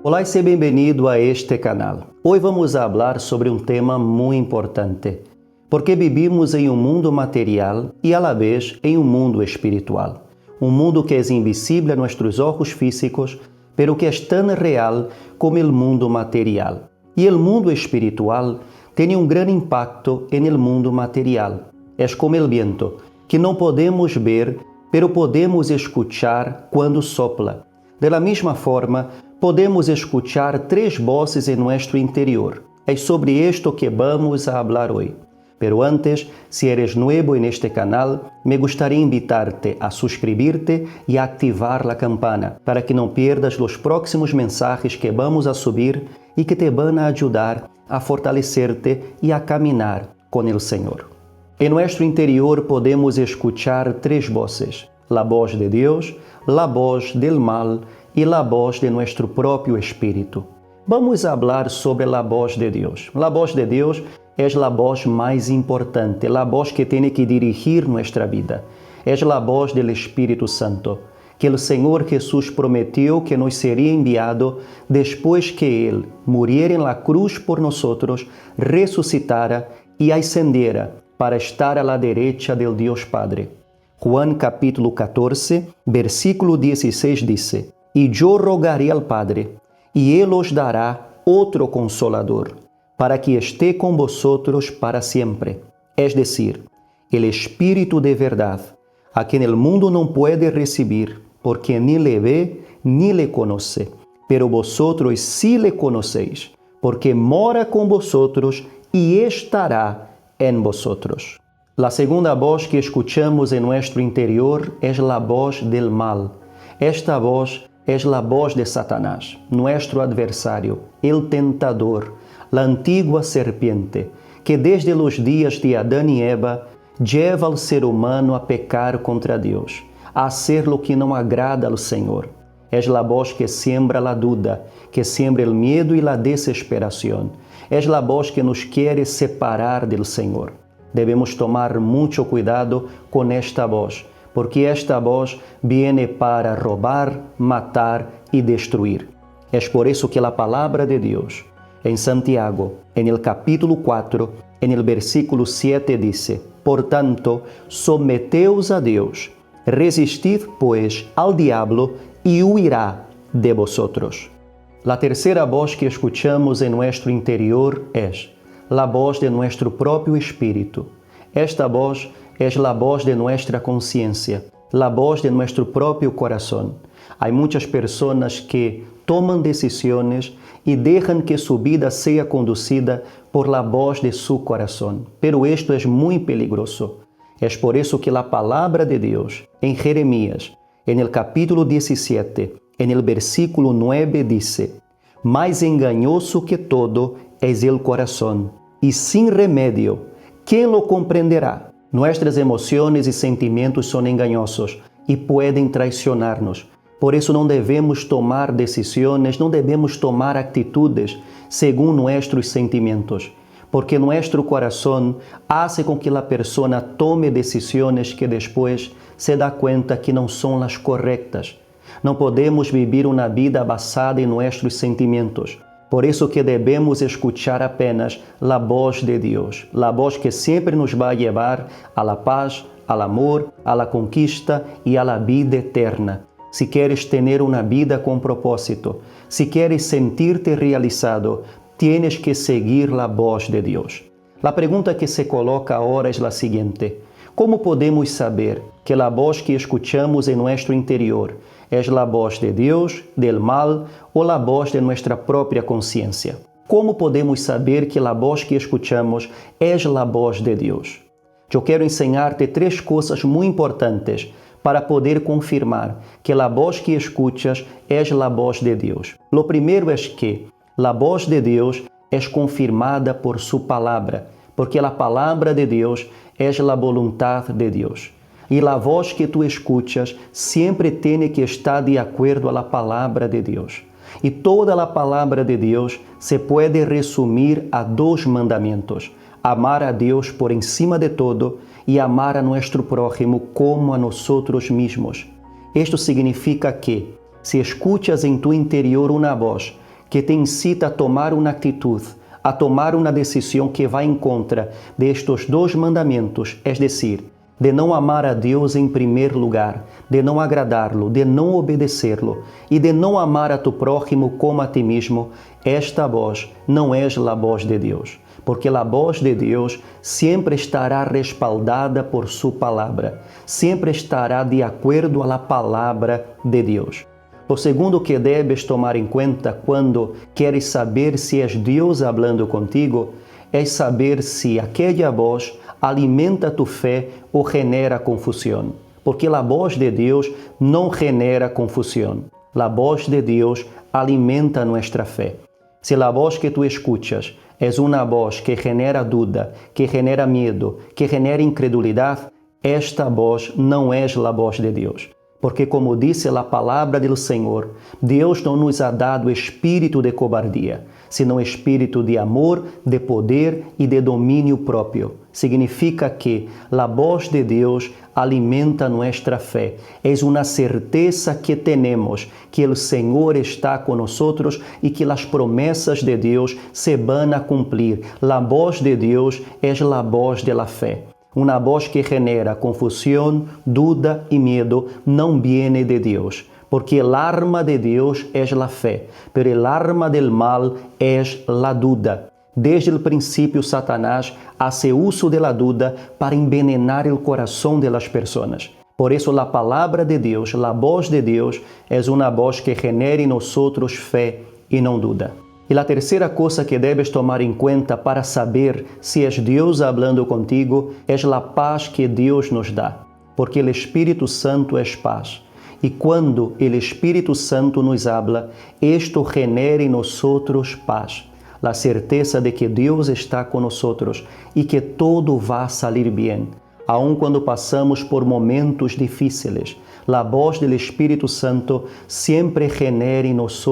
Olá y sé bienvenido a este canal. Hoy vamos a hablar sobre un tema muy importante, porque vivimos en un mundo material y a la vez en un mundo espiritual. Un mundo que es invisible a nuestros ojos físicos, pero que es tan real como el mundo material. Y el mundo espiritual tiene un gran impacto en el mundo material. Es como el viento, que no podemos ver, pero podemos escuchar cuando sopla. De la misma forma, podemos escuchar tres voces en nuestro interior. Es sobre esto que vamos a hablar hoy. Pero antes, si eres nuevo en este canal, me gustaría invitarte a suscribirte y a activar la campana para que no pierdas los próximos mensajes que vamos a subir y que te van a ayudar a fortalecerte y a caminar con el Señor. En nuestro interior podemos escuchar tres voces: la voz de Dios, la voz del mal y la voz de nuestro propio espíritu. Vamos a hablar sobre la voz de Dios. La voz de Dios es la voz más importante, la voz que tiene que dirigir nuestra vida. Es la voz del Espíritu Santo, que el Señor Jesús prometió que nos sería enviado después que Él muriera en la cruz por nosotros, resucitara y ascendiera para estar a la derecha del Dios Padre. Juan capítulo 14, versículo 16 dice: "Y yo rogaré al Padre, y Él os dará otro Consolador, para que esté con vosotros para siempre. Es decir, el Espíritu de verdad, a quien el mundo no puede recibir, porque ni le ve ni le conoce. Pero vosotros sí le conocéis, porque mora con vosotros y estará en vosotros." La segunda voz que escuchamos en nuestro interior es la voz del mal. Esta voz es la voz de Satanás, nuestro adversario, el tentador, la antigua serpiente, que desde los días de Adán y Eva lleva al ser humano a pecar contra Dios, a hacer lo que no agrada al Señor. Es la voz que siembra la duda, que siembra el miedo y la desesperación. Es la voz que nos quiere separar del Señor. Debemos tomar mucho cuidado con esta voz, porque esta voz viene para robar, matar y destruir. Es por eso que la palabra de Dios, en Santiago, en el capítulo 4, en el versículo 7 dice: "Por tanto, someteos a Dios, resistid pues al diablo y huirá de vosotros." La tercera voz que escuchamos en nuestro interior es la voz de nuestro propio espíritu. Esta voz es la voz de nuestra conciencia, la voz de nuestro propio corazón. Hay muchas personas que toman decisiones y dejan que su vida sea conducida por la voz de su corazón. Pero esto es muy peligroso. Es por eso que la palabra de Dios en Jeremías, en el capítulo 17, en el versículo 9 dice: "Más engañoso que todo es el corazón, y sin remedio, ¿quién lo comprenderá?" Nuestras emociones y sentimientos son engañosos y pueden traicionarnos. Por eso no debemos tomar decisiones, no debemos tomar actitudes según nuestros sentimientos, porque nuestro corazón hace con que la persona tome decisiones que después se da cuenta que no son las correctas. No podemos vivir una vida basada en nuestros sentimientos. Por eso que debemos escuchar apenas la voz de Dios, la voz que siempre nos va a llevar a la paz, al amor, a la conquista y a la vida eterna. Si quieres tener una vida con propósito, si quieres sentirte realizado, tienes que seguir la voz de Dios. La pregunta que se coloca ahora es la siguiente: ¿cómo podemos saber que la voz que escuchamos en nuestro interior es la voz de Dios, del mal o la voz de nuestra propia conciencia? ¿Cómo podemos saber que la voz que escuchamos es la voz de Dios? Yo quiero enseñarte tres cosas muy importantes para poder confirmar que la voz que escuchas es la voz de Dios. Lo primero es que la voz de Dios es confirmada por su palabra, porque la palabra de Dios es la voluntad de Dios. Y la voz que tú escuchas siempre tiene que estar de acuerdo a la palabra de Dios. Y toda la palabra de Dios se puede resumir a dos mandamientos: amar a Dios por encima de todo y amar a nuestro prójimo como a nosotros mismos. Esto significa que, si escuchas en tu interior una voz que te incita a tomar uma atitude, a tomar uma decisão que vai em contra destes 2 mandamentos, é decir, de não amar a Deus em primeiro lugar, de não agradá-lo, de não obedecê-lo e de não amar a tu prójimo como a ti mesmo, esta voz não é a voz de Deus, porque a voz de Deus sempre estará respaldada por sua palavra, sempre estará de acordo à palavra de Deus. O segundo que debes tomar em conta quando queres saber se é Deus falando contigo é saber se aquela voz alimenta tu fé ou genera confusão. Porque a voz de Deus não genera confusão. A voz de Deus alimenta nossa fé. Se a voz que tu escuchas é uma voz que genera dúvida, que genera medo, que genera incredulidade, esta voz não é a voz de Deus. Porque, como disse a palavra do Senhor, Deus não nos ha dado espírito de cobardia, senão espírito de amor, de poder e de domínio próprio. Significa que a voz de Deus alimenta nossa fé. É uma certeza que temos que o Senhor está conosco e que as promessas de Deus se vão a cumprir. A voz de Deus é a voz da fé. Uma voz que genera confusão, dúvida e medo não viene de Deus, porque a arma de Deus é a fé, pero a arma del mal é a dúvida. Desde o princípio, Satanás hace uso de la duda para envenenar o coração de las personas. Por isso, a palavra de Deus, a voz de Deus, é uma voz que genera em nós fé e não dúvida. E a terceira coisa que debes tomar em conta para saber se é Deus falando contigo é a paz que Deus nos dá, porque o Espírito Santo é paz. E quando o Espírito Santo nos habla, isto genera em nós paz, a certeza de que Deus está conosco e que todo vai sair bem, aun quando passamos por momentos difíceis. A voz do Espírito Santo sempre genera em nós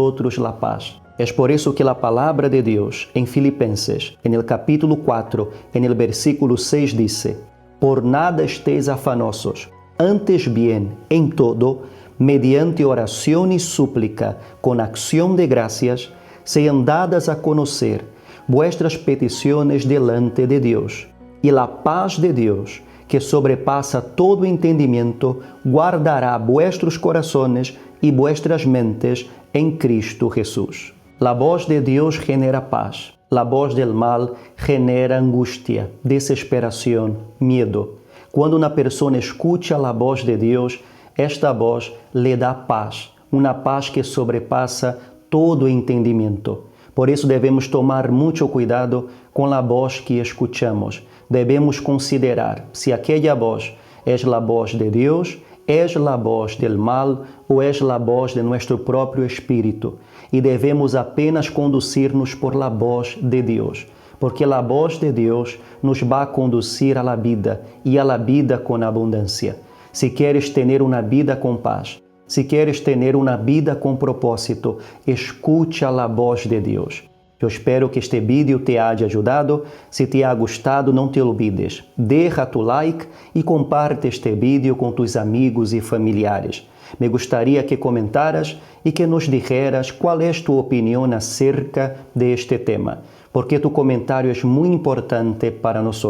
a paz. É por isso que a palavra de Deus em Filipenses, no capítulo 4, no versículo 6, diz: Por nada estéis afanosos, antes bien, em todo, mediante oração e súplica, com acção de gracias, sejam dadas a conhecer vuestras petições delante de Deus. E a paz de Deus, que sobrepassa todo entendimento, guardará vuestros corações e vuestras mentes em Cristo Jesus. A voz de Deus genera paz. A voz del mal genera angústia, desesperação, medo. Quando uma pessoa escuta a voz de Deus, esta voz lhe dá paz, uma paz que sobrepassa todo entendimento. Por isso devemos tomar muito cuidado com a voz que escuchamos. Devemos considerar se aquela voz é a voz de Deus, é a voz del mal ou é a voz de nosso próprio espírito. E devemos apenas conduzir-nos por la voz de Deus, porque a voz de Deus nos vai conduzir à vida e à vida com abundância. Se queres ter uma vida com paz, se queres ter uma vida com propósito, escute a voz de Deus. Eu espero que este vídeo te haya ajudado. Se te ha gostado, não te olvides. Deja tu like e comparte este vídeo com tus amigos e familiares. Me gostaria que comentaras e que nos dijeras qual é tu opinião acerca de este tema, porque tu comentário é muito importante para nós.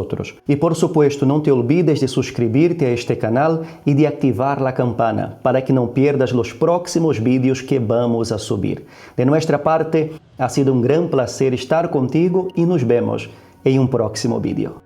E por supuesto, não te olvides de suscribirte a este canal e de ativar a campana para que não pierdas os próximos vídeos que vamos a subir. De nossa parte, ha sido um grande prazer estar contigo e nos vemos em um próximo vídeo.